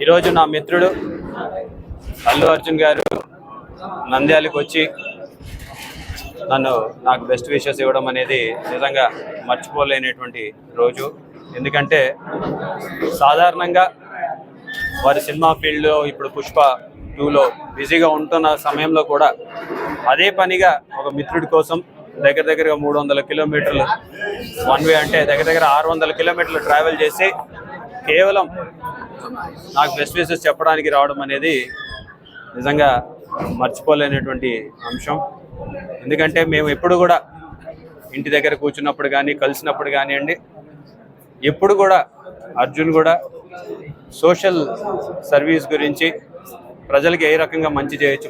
ఈరోజు నా మిత్రుడు అల్లు అర్జున్ గారు నంద్యాలకు వచ్చి నాకు బెస్ట్ విషెస్ ఇవ్వడం అనేది నిజంగా మర్చిపోలేనటువంటి రోజు. ఎందుకంటే సాధారణంగా వారి సినిమా ఫీల్డ్లో ఇప్పుడు పుష్ప 2లో బిజీగా ఉంటున్న సమయంలో కూడా అదే పనిగా ఒక మిత్రుడి కోసం దగ్గరగా 300 కిలోమీటర్లు వన్ వే, అంటే దగ్గర 600 కిలోమీటర్లు ట్రావెల్ చేసి కేవలం నాకు బెస్ట్ విషెస్ చెప్పడానికి రావడం అనేది నిజంగా మర్చిపోలేనటువంటి అంశం. ఎందుకంటే మేము ఎప్పుడు కూడా ఇంటి దగ్గర కూర్చున్నప్పుడు కానీ కలిసినప్పుడు కానివ్వండి, ఎప్పుడు కూడా అర్జున్ కూడా సోషల్ సర్వీస్ గురించి, ప్రజలకి ఏ రకంగా మంచి చేయొచ్చు,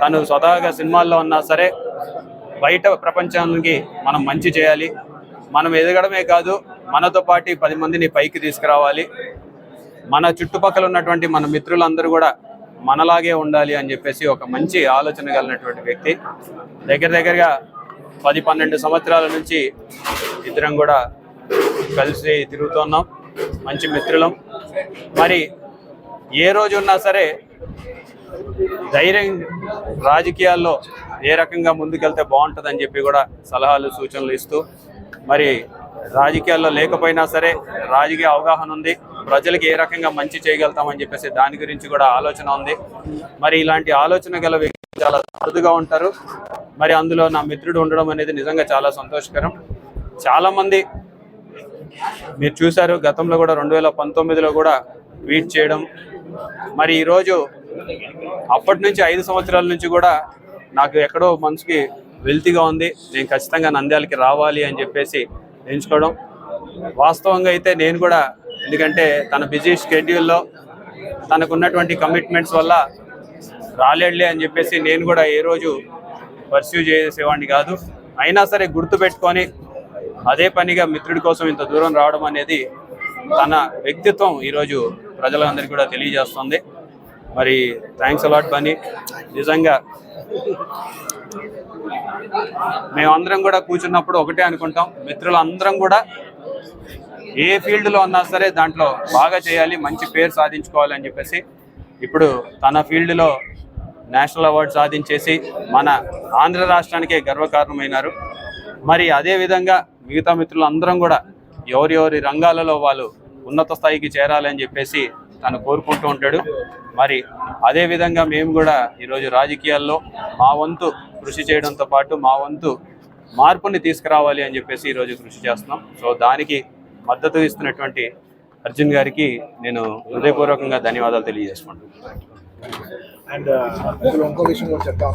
తను స్వతహాగా సినిమాల్లో ఉన్నా సరే బయట ప్రపంచానికి మనం మంచి చేయాలి, మనం ఎదగడమే కాదు మనతో పాటు 10 మందిని పైకి తీసుకురావాలి, మన చుట్టుపక్కల ఉన్నటువంటి మన మిత్రులందరూ కూడా మనలాగే ఉండాలి అని చెప్పేసి ఒక మంచి ఆలోచన కలిగినటువంటి వ్యక్తి. దగ్గరగా 10-12 సంవత్సరాల నుంచి ఇద్దరం కూడా కలిసి తిరుగుతున్నాం, మంచి మిత్రులం. మరి ఏ రోజు ఉన్నా సరే ధైర్యం, రాజకీయాల్లో ఏ రకంగా ముందుకెళ్తే బాగుంటుందని చెప్పి కూడా సలహాలు సూచనలు ఇస్తూ, మరి రాజకీయాల్లో లేకపోయినా సరే రాజకీయ అవగాహన ఉంది, ప్రజలకు ఏ రకంగా మంచి చేయగలుగుతామని చెప్పేసి దాని గురించి కూడా ఆలోచన ఉంది. మరి ఇలాంటి ఆలోచన గల వ్యక్తులు చాలా అరుదుగా ఉంటారు. మరి అందులో నా మిత్రుడు ఉండడం అనేది నిజంగా చాలా సంతోషకరం. చాలామంది మీరు చూశారు, గతంలో కూడా 2019లో కూడా ట్వీట్ చేయడం, మరి ఈరోజు అప్పటి నుంచి 5 సంవత్సరాల నుంచి కూడా నాకు ఎక్కడో మనసుకి వెల్తీగా ఉంది, నేను ఖచ్చితంగా నంద్యాలకి రావాలి అని చెప్పేసి ఎంచుకోవడం. వాస్తవంగా అయితే నేను కూడా, ఎందుకంటే తన బిజీ షెడ్యూల్లో తనకున్నటువంటి కమిట్మెంట్స్ వల్ల రాలేడులే అని చెప్పేసి నేను కూడా ఏ రోజు పర్స్యూ చేసేవాడిని కాదు. అయినా సరే గుర్తుపెట్టుకొని అదే పనిగా మిత్రుడి కోసం ఇంత దూరం రావడం అనేది తన వ్యక్తిత్వం ఈరోజు ప్రజలందరికీ కూడా తెలియజేస్తుంది. మరి థ్యాంక్స్ అలాట్ బన్నీ. నిజంగా మేమందరం కూడా కూర్చున్నప్పుడు ఒకటే అనుకుంటాం, మిత్రులందరం కూడా ఏ ఫీల్డ్లో ఉన్నా సరే దాంట్లో బాగా చేయాలి, మంచి పేరు సాధించుకోవాలి అని చెప్పేసి ఇప్పుడు తన ఫీల్డ్లో నేషనల్ అవార్డు సాధించేసి మన ఆంధ్ర రాష్ట్రానికే గర్వకారణమైనారు. మరి అదేవిధంగా మిగతా మిత్రులందరం కూడా ఎవరి రంగాలలో వాళ్ళు ఉన్నత స్థాయికి చేరాలని చెప్పేసి తను కోరుకుంటూ ఉంటాడు. మరి అదేవిధంగా మేము కూడా ఈరోజు రాజకీయాల్లో మా వంతు కృషి చేయడంతో పాటు మా వంతు మార్పుని తీసుకురావాలి అని చెప్పేసి ఈరోజు కృషి చేస్తున్నాం. సో దానికి మద్దతు ఇస్తున్నటువంటి అర్జున్ గారికి నేను హృదయపూర్వకంగా ధన్యవాదాలు తెలియజేసుకుంటున్నాను.